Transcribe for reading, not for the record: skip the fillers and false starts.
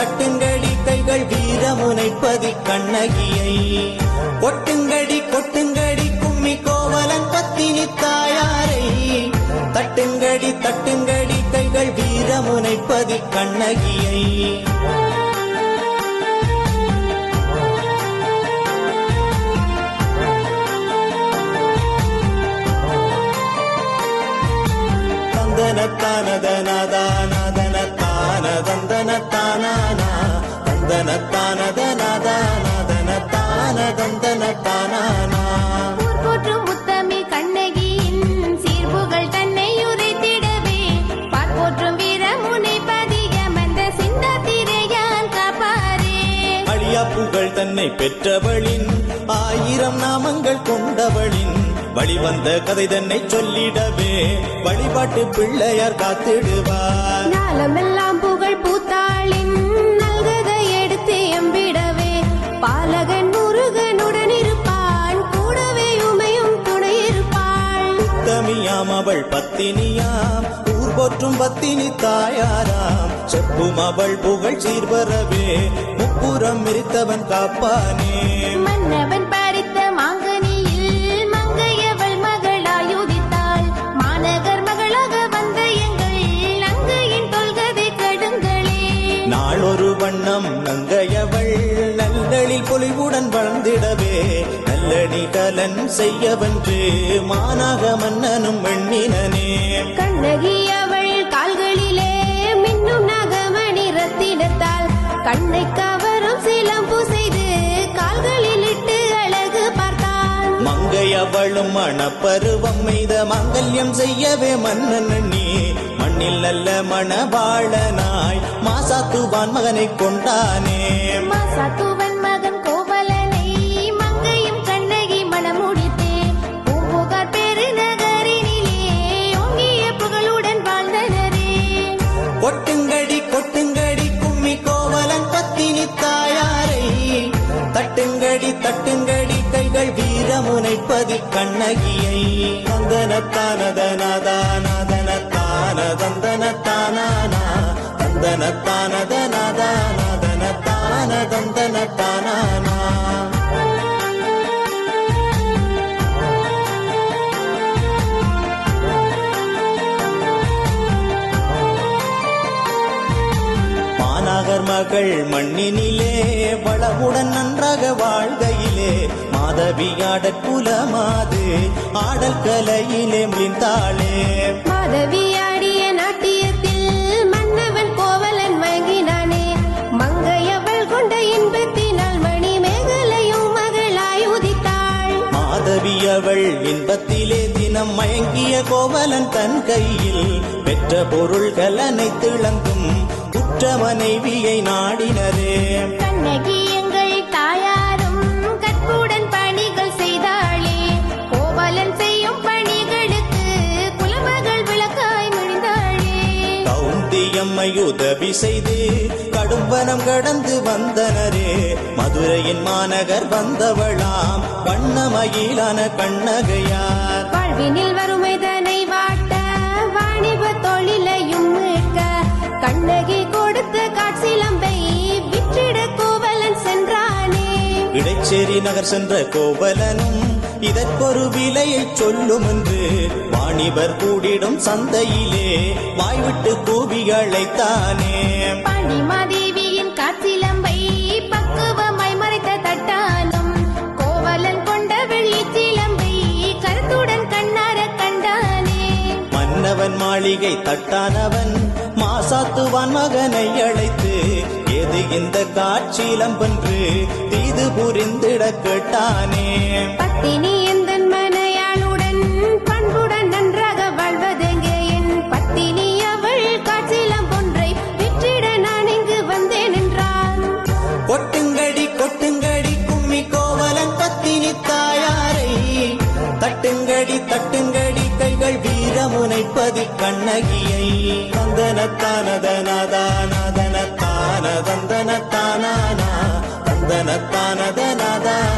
தட்டுங்கடி கைகள் வீரமுனைப்பதி கண்ணகியை கொட்டுங்கடி கொட்டுங்கடி கும்மி கோவலன் பத்தினி தாயாரை தட்டுங்கடி தட்டுங்கடி கைகள் வீரமுனைப்பதி கண்ணகியை போற்றும் முத்தமி கண்ணகியின் சீர்புகள் தன்னை உரைத்திடவே பார்ப்போற்றும் வீரமுனை பதிகமந்த சிந்தாத்திரையான் காப்பாரே அழியா புகழ் தன்னை பெற்றவளின் 1000 நாமங்கள் கொண்டவளின் வழிவந்த கதை தன்னை சொல்லிடவே வழிபாட்டு பிள்ளையார் காத்திடுவார் நாளமெல்லாம் புகழ் பூத்தாளின் நல்கதை எடுத்து எம்பிடவே பாலகன் முருகனுடன் இருப்பான் கூடவே உமையும் துணை இருப்பாள் உத்தமியாம் அவள் பத்தினியாம் ஊர் போற்றும் பத்தினி தாயாராம் செப்பும் அவள் புகழ் சீர்வரவே முப்புறம் மிரித்தவன் காப்பானே மன்னவன் பறித்த மாங்கனியில் மங்கையவள் மகளாயுதித்தாள் மாநகர் மகளாக வந்த எங்கள் நங்கையின் தொல்கதை கடுங்களே நாளொரு வண்ணம் நங்கையவள் நல்லளில் பொலிவுடன் வளர்ந்திடவே நல்லடி கலன் செய்யவன்று மானாக மன்னனும் எண்ணினனே கண்ணகி அவள் கால்களிலே மின்னும் நாகமணி ரத்தினத்தால் கண்ணை கவரும் சிலம்பு செய்து கால்களில் இட்டு அழகு பார்த்தான் மங்கையவளும் மணப்பருவம் மீத மங்கல்யம் செய்யவே மன்னன் எண்ணி மண்ணில் நல்ல மணவாளனாய் மாசாத்துவான் மகனை கொண்டானே மாசாத்துவன் மகன் கோவலனை மங்கையும் கண்ணகி மணமுடித்தே பூம்புகார் பெருநகரினிலே ஓங்கிய புகழுடன் வாழ்ந்தனரே கொட்டுங்கடி கொட்டுங்கடி கும்மி கோவலன் பத்தினி தாயாரை தட்டுங்கடி தட்டுங்கடி கைகள் வீரமுனைப்பதி கண்ணகியை மாநகர் மகள் மண்ணினிலே வளமுடன் நன்றாக வாழ்கையிலே மாதவியாடற் குலமாது ஆடல் கலையிலே முடிந்தாளே மாதவியாடிய நாட்டியத்தில் மன்னவன் கோவலன் மயங்கினானே மங்கையவள் கொண்ட இன்பத்தினால் மணி மேகலையும் மகளாய் உதித்தாள் மாதவியவள் இன்பத்திலே தினம் மயங்கிய கோவலன் தன் கையில் பெற்ற பொருள்கள் அனைத்து இழந்தும் குற்ற மனைவியை நாடினரே கண்ணகி எங்கள் தாயாரும் கற்புடன் பணிகள் செய்தாளே கோவலன் செய்யும் பணிகளுக்கு குலமகள் விளக்காய் முடிந்தாளே கவுந்தியம்மை உதவி செய்து கடும்பனம் கடந்து வந்தனரே மதுரையின் மாநகர் வந்தவளாம் வண்ணமயிலான கண்ணகையார் வாழ்வினில் வறுமைதனை வாட்ட வாணிப தொழிலையும் மீட்க கண்ணகி கொடுத்த காட்சிலம்பை விற்றிட கோவலன் சென்றானே இடைச்சேரி நகர் சென்ற கோவலனும் இதற்கொரு விலையை சொல்லும் என்று வாணிபர் கூடிடும் சந்தையிலே வாய்விட்டு கூவி அழைத்தானே பாண்டிமாதேவியின் காட்சிலம்பை பக்குவமாய் மறைத்த தட்டாலும் கோவலன் கொண்ட வெள்ளி சிலம்பை கருத்துடன் கண்ணார கண்டானே மன்னவன் மாளிகை தட்டானவன் மாசாத்துவான் மகனை அழைத்து எது இந்த காட்சிலம்பென்று தீது புரிந்திட கேட்டானே பத்தினி எந்தன் மனையாளுடன் பண்புடன் நன்றாக வாழ்வதெங்கே என் பத்தினி அவள் காட்சிலம்பொன்றை விற்றிட நான் இங்கு வந்தேன் என்றான் கொட்டுங்கடி கொட்டுங்கடி கும்மி கோவலன் பத்தினி தாயாரை தட்டுங்கடி தட்டுங்கடி கைகள் வீரமுனைப்பதி கண்ணகியை தந்தனத்தானதனதானதனத்தானதந்தனத்தானா தந்தனத்தானதனதான